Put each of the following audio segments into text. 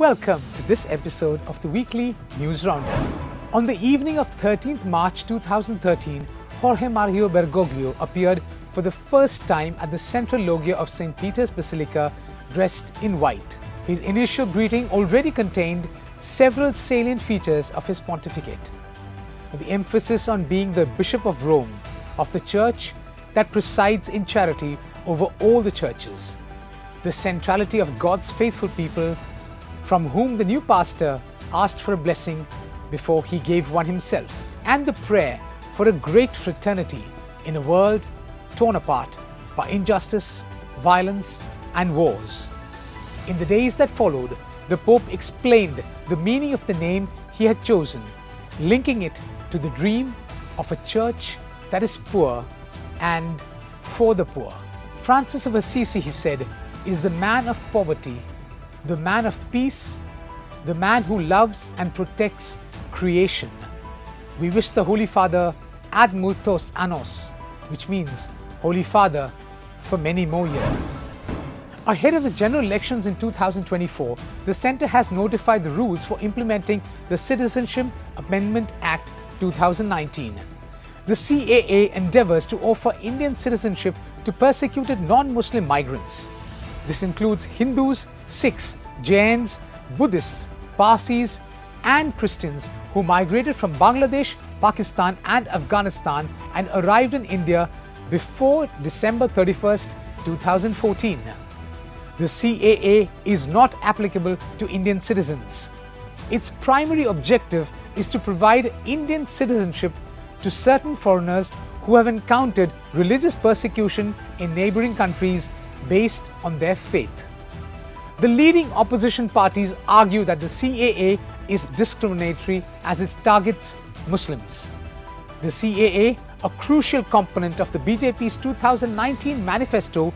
Welcome to this episode of the weekly News Roundup. On the evening of 13th March 2013, Jorge Mario Bergoglio appeared for the first time at the central loggia of St. Peter's Basilica dressed in white. His initial greeting already contained several salient features of his pontificate. The emphasis on being the Bishop of Rome, of the church that presides in charity over all the churches, the centrality of God's faithful people, from whom the new pastor asked for a blessing before he gave one himself, and the prayer for a great fraternity in a world torn apart by injustice, violence, and wars. In the days that followed, the Pope explained the meaning of the name he had chosen, linking it to the dream of a church that is poor and for the poor. Francis of Assisi, he said, is the man of poverty, the man of peace, the man who loves and protects creation. We wish the Holy Father ad multos annos, which means Holy Father for many more years. Ahead of the general elections in 2024, the Centre has notified the rules for implementing the Citizenship Amendment Act 2019. The CAA endeavours to offer Indian citizenship to persecuted non-Muslim migrants. This includes Hindus, Sikhs, Jains, Buddhists, Parsis, and Christians who migrated from Bangladesh, Pakistan, and Afghanistan and arrived in India before December 31st, 2014. The CAA is not applicable to Indian citizens. Its primary objective is to provide Indian citizenship to certain foreigners who have encountered religious persecution in neighbouring countries based on their faith. The leading opposition parties argue that the CAA is discriminatory as it targets Muslims. The CAA, a crucial component of the BJP's 2019 manifesto,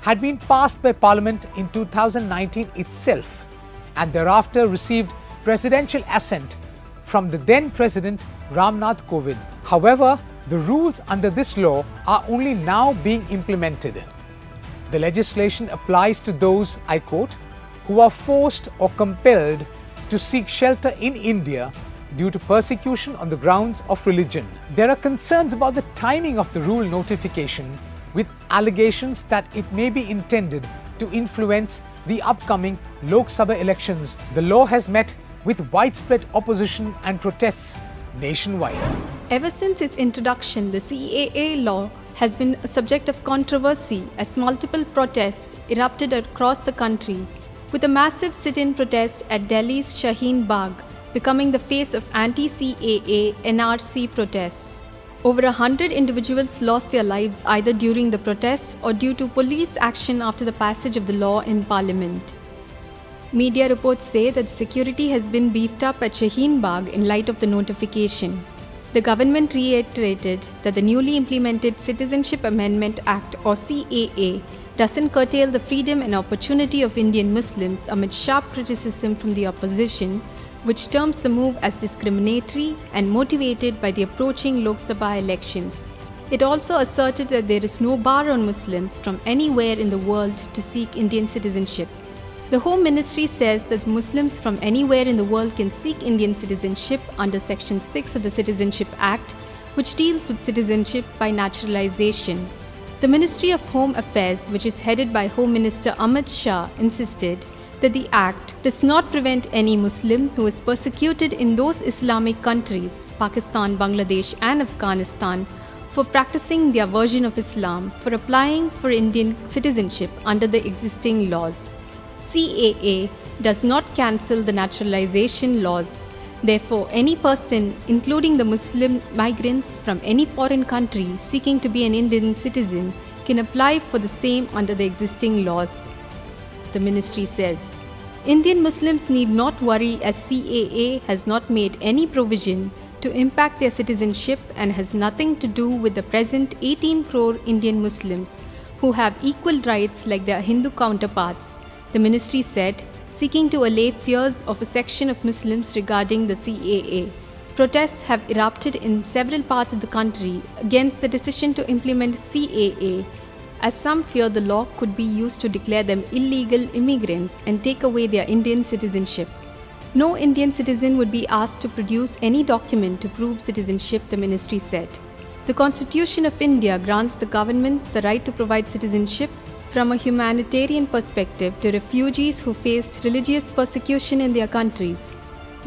had been passed by Parliament in 2019 itself and thereafter received presidential assent from the then President Ramnath Kovind. However, the rules under this law are only now being implemented. The legislation applies to those, I quote, who are forced or compelled to seek shelter in India due to persecution on the grounds of religion. There are concerns about the timing of the rule notification, with allegations that it may be intended to influence the upcoming Lok Sabha elections. The law has met with widespread opposition and protests nationwide. Ever since its introduction, the CAA law has been a subject of controversy as multiple protests erupted across the country, with a massive sit-in protest at Delhi's Shaheen Bagh becoming the face of anti-CAA NRC protests. Over 100 individuals lost their lives either during the protests or due to police action after the passage of the law in Parliament. Media reports say that the security has been beefed up at Shaheen Bagh in light of the notification. The government reiterated that the newly implemented Citizenship Amendment Act or CAA doesn't curtail the freedom and opportunity of Indian Muslims amid sharp criticism from the opposition, which terms the move as discriminatory and motivated by the approaching Lok Sabha elections. It also asserted that there is no bar on Muslims from anywhere in the world to seek Indian citizenship. The Home Ministry says that Muslims from anywhere in the world can seek Indian citizenship under Section 6 of the Citizenship Act, which deals with citizenship by naturalization. The Ministry of Home Affairs, which is headed by Home Minister Amit Shah, insisted that the Act does not prevent any Muslim who is persecuted in those Islamic countries, Pakistan, Bangladesh, and Afghanistan, for practicing their version of Islam, for applying for Indian citizenship under the existing laws. CAA does not cancel the naturalization laws. Therefore, any person, including the Muslim migrants from any foreign country seeking to be an Indian citizen, can apply for the same under the existing laws. The ministry says, Indian Muslims need not worry as CAA has not made any provision to impact their citizenship and has nothing to do with the present 18 crore Indian Muslims who have equal rights like their Hindu counterparts, the ministry said, seeking to allay fears of a section of Muslims regarding the CAA. Protests have erupted in several parts of the country against the decision to implement CAA as some fear the law could be used to declare them illegal immigrants and take away their Indian citizenship. No Indian citizen would be asked to produce any document to prove citizenship, the ministry said. The Constitution of India grants the government the right to provide citizenship from a humanitarian perspective to refugees who faced religious persecution in their countries.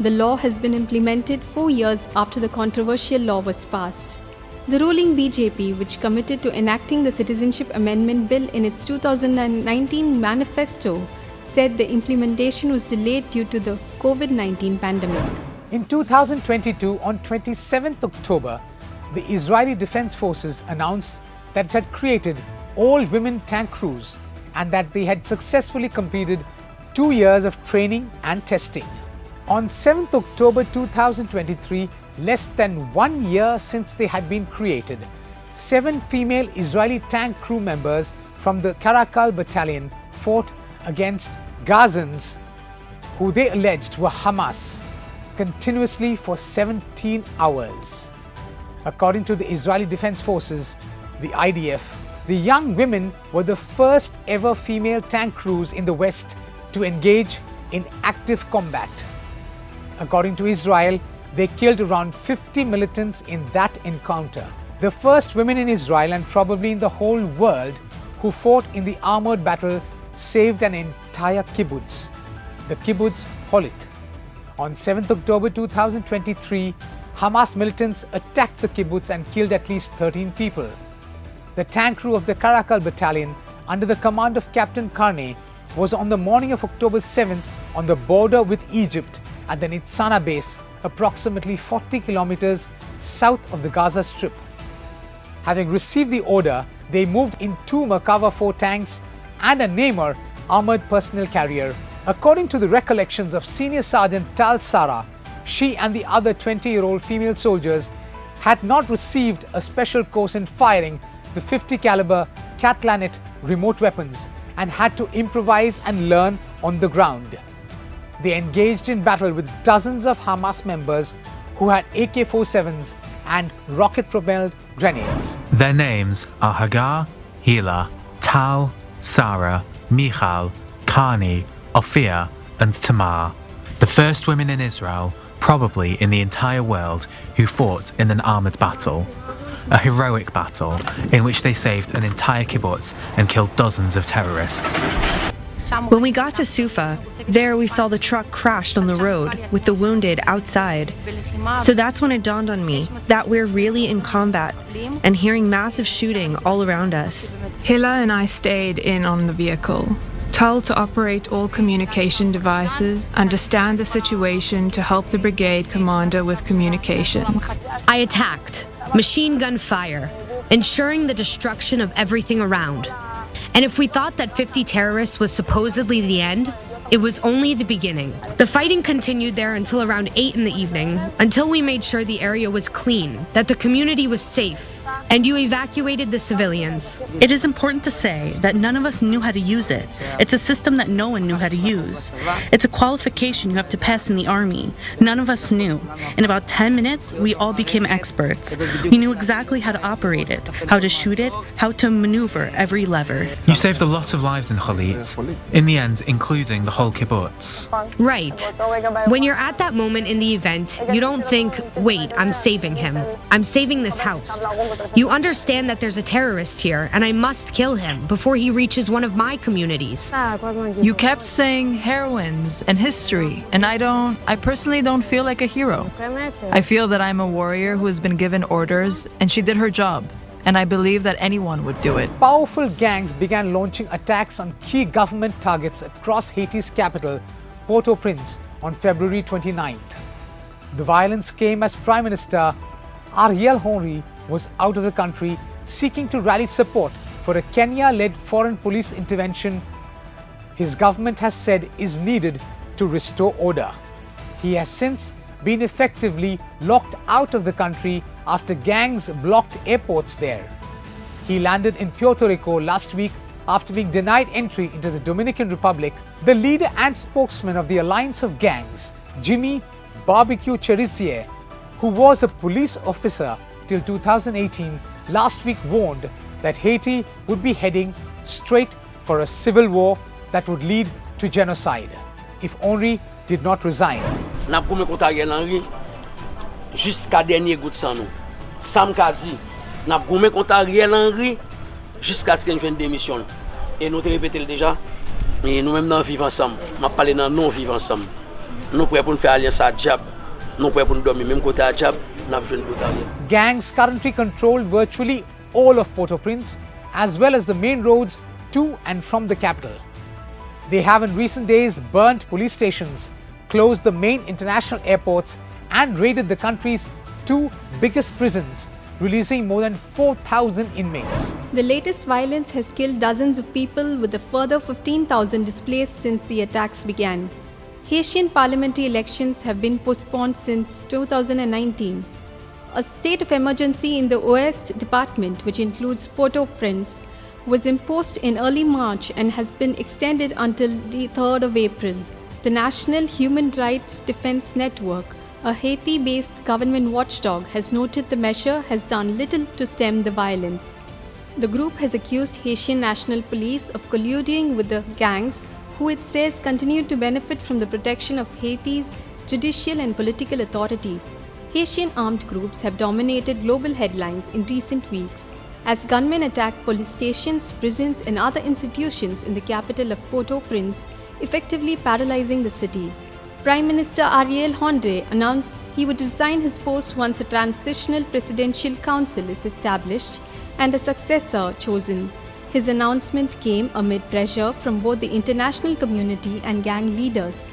The law has been implemented 4 years after the controversial law was passed. The ruling BJP, which committed to enacting the Citizenship Amendment Bill in its 2019 manifesto, said the implementation was delayed due to the COVID-19 pandemic. In 2022, on 27th October, the Israeli Defense Forces announced that it had created all-women tank crews and that they had successfully completed 2 years of training and testing. On 7th October 2023, less than 1 year since they had been created, 7 female Israeli tank crew members from the Caracal battalion fought against Gazans, who they alleged were Hamas, continuously for 17 hours. According to the Israeli Defense Forces, the IDF, the young women were the first ever female tank crews in the West to engage in active combat. According to Israel, they killed around 50 militants in that encounter. The first women in Israel and probably in the whole world who fought in the armored battle saved an entire kibbutz, the kibbutz Holit. On 7th October 2023, Hamas militants attacked the kibbutz and killed at least 13 people. The tank crew of the Caracal battalion, under the command of Captain Karne, was on the morning of October 7th on the border with Egypt at the Nitzana base, approximately 40 kilometers south of the Gaza Strip. Having received the order, they moved in 2 Merkava 4 tanks and a Neymar armored personnel carrier. According to the recollections of Senior Sergeant Tal Sara, she and the other 20-year-old female soldiers had not received a special course in firing the 50 caliber Catlanet remote weapons and had to improvise and learn on the ground. They engaged in battle with dozens of Hamas members who had AK-47s and rocket-propelled grenades. Their names are Hagar, Hila, Tal, Sarah, Michal, Karni, Ophir, and Tamar, the first women in Israel, probably in the entire world, who fought in an armoured battle. A heroic battle in which they saved an entire kibbutz and killed dozens of terrorists. When we got to Sufa, there we saw the truck crashed on the road with the wounded outside. So that's when it dawned on me that we're really in combat and hearing massive shooting all around us. Hila and I stayed in on the vehicle, told to operate all communication devices, understand the situation to help the brigade commander with communications. I attacked, machine gun fire, ensuring the destruction of everything around. And if we thought that 50 terrorists was supposedly the end, it was only the beginning. The fighting continued there until around 8 in the evening, until we made sure the area was clean, that the community was safe, and you evacuated the civilians. It is important to say that none of us knew how to use it. It's a system that no one knew how to use. It's a qualification you have to pass in the army. None of us knew. In about 10 minutes, we all became experts. We knew exactly how to operate it, how to shoot it, how to maneuver every lever. You saved a lot of lives in Cholit, in the end including the whole kibbutz. Right. When you're at that moment in the event, you don't think, wait, I'm saving him. I'm saving this house. You understand that there's a terrorist here and I must kill him before he reaches one of my communities. You kept saying heroines and history, and I personally don't feel like a hero. I feel that I'm a warrior who has been given orders and she did her job, and I believe that anyone would do it. Powerful gangs began launching attacks on key government targets across Haiti's capital, Port-au-Prince, on February 29th. The violence came as Prime Minister Ariel Henry was out of the country seeking to rally support for a Kenya-led foreign police intervention his government has said is needed to restore order. He has since been effectively locked out of the country after gangs blocked airports there. He landed in Puerto Rico last week after being denied entry into the Dominican Republic. The leader and spokesman of the Alliance of Gangs, Jimmy Barbecue Cherizier, who was a police officer till 2018, last week warned that Haiti would be heading straight for a civil war that would lead to genocide if Henry did not resign. N'a goumé contre Ariel Henry jusqu'à dernier goutte sang nous. Sam ka dit, n'a goumé contre Ariel Henry jusqu'à ce qu'il vienne démission. Et nous te répété déjà, et nous même nous vivons ensemble. M'a parlé dans non vivre ensemble. Nous prêts pour nous faire alliance à diable. Nous prêts pour nous dormir même côté à diable, n'a besoin de côté Ariel. Gangs currently control virtually all of Port-au-Prince as well as the main roads to and from the capital. They have in recent days burnt police stations, closed the main international airports and raided the country's two biggest prisons, releasing more than 4,000 inmates. The latest violence has killed dozens of people, with a further 15,000 displaced since the attacks began. Haitian parliamentary elections have been postponed since 2019. A state of emergency in the Ouest Department, which includes Port-au-Prince, was imposed in early March and has been extended until the 3rd of April. The National Human Rights Defense Network, a Haiti-based government watchdog, has noted the measure has done little to stem the violence. The group has accused Haitian National Police of colluding with the gangs, who it says continue to benefit from the protection of Haiti's judicial and political authorities. Haitian armed groups have dominated global headlines in recent weeks as gunmen attacked police stations, prisons, and other institutions in the capital of Port-au-Prince, effectively paralyzing the city. Prime Minister Ariel Henry announced he would resign his post once a transitional presidential council is established and a successor chosen. His announcement came amid pressure from both the international community and gang leaders,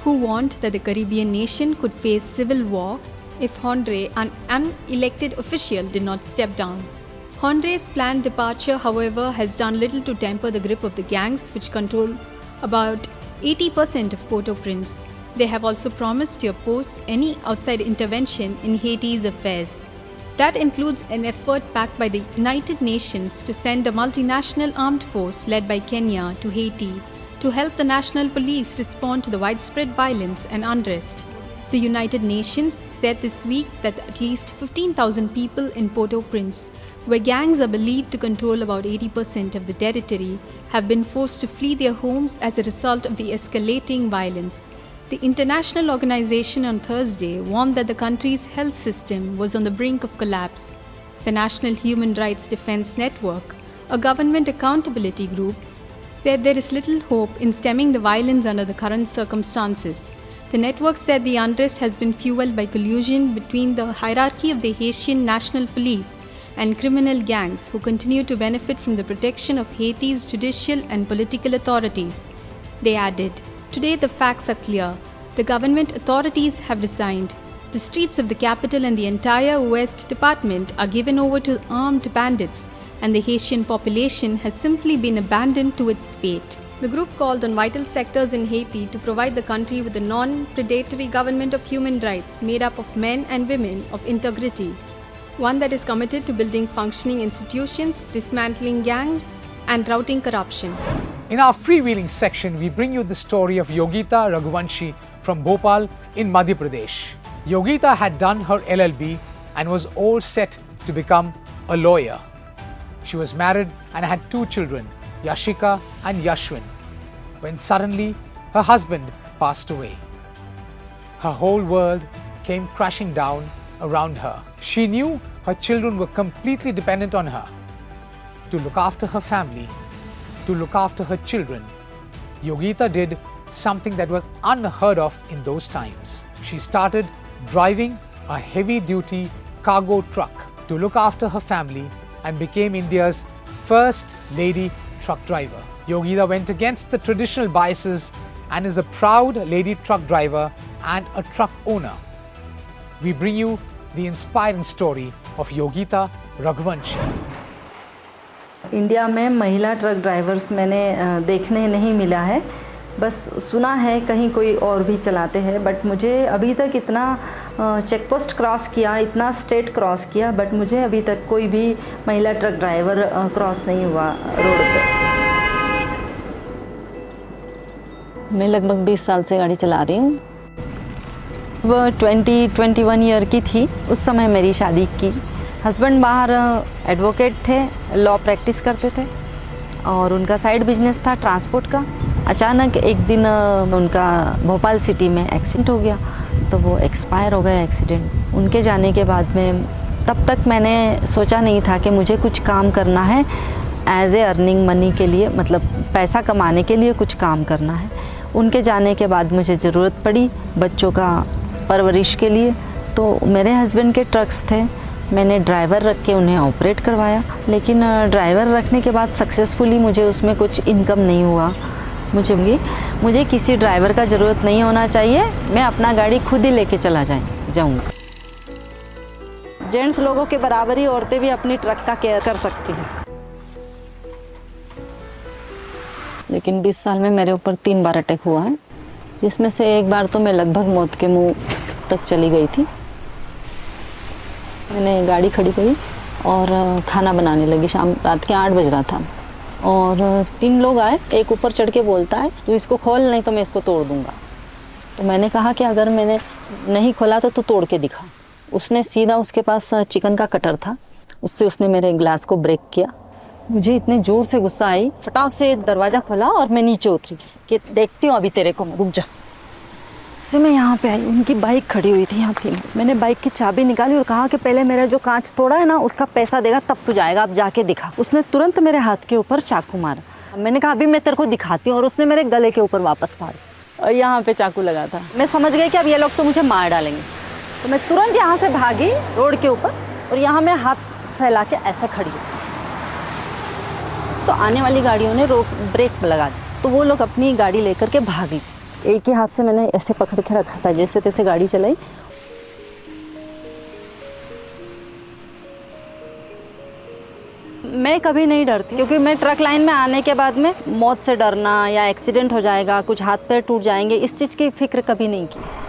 who warned that the Caribbean nation could face civil war if Henry, an unelected official, did not step down. Henry's planned departure, however, has done little to temper the grip of the gangs, which control about 80% of Port-au-Prince. They have also promised to oppose any outside intervention in Haiti's affairs. That includes an effort backed by the United Nations to send a multinational armed force led by Kenya to Haiti to help the national police respond to the widespread violence and unrest. The United Nations said this week that at least 15,000 people in Port-au-Prince, where gangs are believed to control about 80% of the territory, have been forced to flee their homes as a result of the escalating violence. The international organization on Thursday warned that the country's health system was on the brink of collapse. The National Human Rights Defense Network, a government accountability group, said there is little hope in stemming the violence under the current circumstances. The network said the unrest has been fueled by collusion between the hierarchy of the Haitian National Police and criminal gangs who continue to benefit from the protection of Haiti's judicial and political authorities. They added, "Today the facts are clear. The government authorities have resigned. The streets of the capital and the entire West Department are given over to armed bandits, and the Haitian population has simply been abandoned to its fate." The group called on vital sectors in Haiti to provide the country with a non-predatory government of human rights made up of men and women of integrity, one that is committed to building functioning institutions, dismantling gangs, and routing corruption. In our freewheeling section, we bring you the story of Yogita Raghuvanshi from Bhopal in Madhya Pradesh. Yogita had done her LLB and was all set to become a lawyer. She was married and had 2 children, Yashika and Yashwin, when suddenly her husband passed away. Her whole world came crashing down around her. She knew her children were completely dependent on her to look after her family, to look after her children. Yogita did something that was unheard of in those times. She started driving a heavy-duty cargo truck to look after her family and became India's first lady truck driver. Yogita went against the traditional biases and is a proud lady truck driver and a truck owner. We bring you the inspiring story of Yogita Raghuvanshi. India में महिला truck drivers मैंने देखने नहीं मिला है, बस सुना है कहीं कोई और भी चलाते हैं, बट मुझे अभी तक इतना चेक पोस्ट क्रॉस किया, इतना स्टेट क्रॉस किया, बट मुझे अभी तक कोई भी महिला ट्रक ड्राइवर क्रॉस नहीं हुआ रोड पे। मैं लगभग 20 साल से गाड़ी चला रही हूँ। वो 21 ईयर की थी उस समय मेरी शादी की। हस्बैंड बाहर एडवोकेट थे, लॉ प्रैक्टिस करते थे और उनका साइड बिजनेस था ट्रांसपोर्ट का। अचानक एक दिन उनका भोपाल सिटी में एक्सीडेंट हो गया, तो वो एक्सपायर हो गए एक्सीडेंट। उनके जाने के बाद में तब तक मैंने सोचा नहीं था कि मुझे कुछ काम करना है एज ए अर्निंग मनी के लिए, मतलब पैसा कमाने के लिए कुछ काम करना है। उनके जाने के बाद मुझे ज़रूरत पड़ी बच्चों का परवरिश के लिए, तो मेरे हस्बैंड के ट्रक्स थे, मैंने ड्राइवर रख के उन्हें ऑपरेट करवाया। लेकिन ड्राइवर रखने के बाद सक्सेसफुली मुझे उसमें कुछ इनकम नहीं हुआ। मुझे किसी ड्राइवर का ज़रूरत नहीं होना चाहिए, मैं अपना गाड़ी खुद ही लेके चला जाऊँगा। जेंट्स लोगों के बराबर ही औरतें भी अपनी ट्रक का केयर कर सकती हैं। लेकिन 20 साल में मेरे ऊपर 3 बार अटैक हुआ है, जिसमें से एक बार तो मैं लगभग मौत के मुंह तक चली गई थी। मैंने गाड़ी खड़ी करी और खाना बनाने लगी, रात के 8 बज रहा था और 3 लोग आए। एक ऊपर चढ़ के बोलता है, तू इसको खोल नहीं तो मैं इसको तोड़ दूंगा। तो मैंने कहा कि अगर मैंने नहीं खोला तो तू तोड़ के दिखा। उसने सीधा, उसके पास चिकन का कटर था, उससे उसने मेरे ग्लास को ब्रेक किया। मुझे इतने ज़ोर से गुस्सा आई, फटाक से दरवाज़ा खोला और मैं नीचे उतरी कि देखती हूँ अभी तेरे को, मैं रुक जा। फिर मैं यहाँ पे आई, उनकी बाइक खड़ी हुई थी यहाँ थी। मैंने बाइक की चाबी निकाली और कहा कि पहले मेरा जो कांच तोड़ा है ना उसका पैसा देगा तब तू जाएगा, अब जाके दिखा। उसने तुरंत मेरे हाथ के ऊपर चाकू मारा। मैंने कहा अभी मैं तेरे को दिखाती हूँ, और उसने मेरे गले के ऊपर वापस मारा और यहाँ पे चाकू लगा था। मैं समझ गई कि अब ये लोग तो मुझे मार डालेंगे, तो मैं तुरंत यहाँ से भागी रोड के ऊपर और यहाँ मैं हाथ फैला के ऐसे खड़ी हूँ। तो आने वाली गाड़ियों ने ब्रेक लगा दी, तो वो लोग अपनी गाड़ी लेकर के भागी। एक ही हाथ से मैंने ऐसे पकड़ के रखा था, जैसे तैसे गाड़ी चलाई। मैं कभी नहीं डरती, क्योंकि मैं ट्रक लाइन में आने के बाद में मौत से डरना या एक्सीडेंट हो जाएगा, कुछ हाथ पैर टूट जाएंगे, इस चीज़ की फिक्र कभी नहीं की।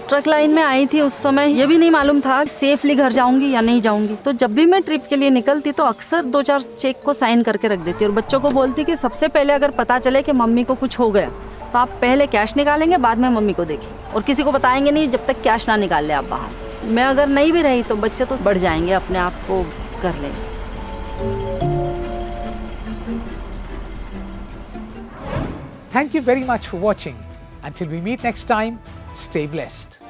ट्रक लाइन में आई थी उस समय, ये भी नहीं मालूम था सेफली घर जाऊंगी या नहीं जाऊंगी। तो जब भी मैं ट्रिप के लिए निकलती तो अक्सर 2-4 चेक को साइन करके रख देती और बच्चों को बोलती कि सबसे पहले अगर पता चले कि मम्मी को कुछ हो गया तो आप पहले कैश निकालेंगे, बाद में मम्मी को देखें, और किसी को बताएंगे नहीं जब तक कैश ना निकाल ले आप बाहर। मैं अगर नहीं भी रही तो बच्चे तो बढ़ जाएंगे, अपने आप को कर लेंगे। Thank you very much for watching. Until we meet next time, stay blessed.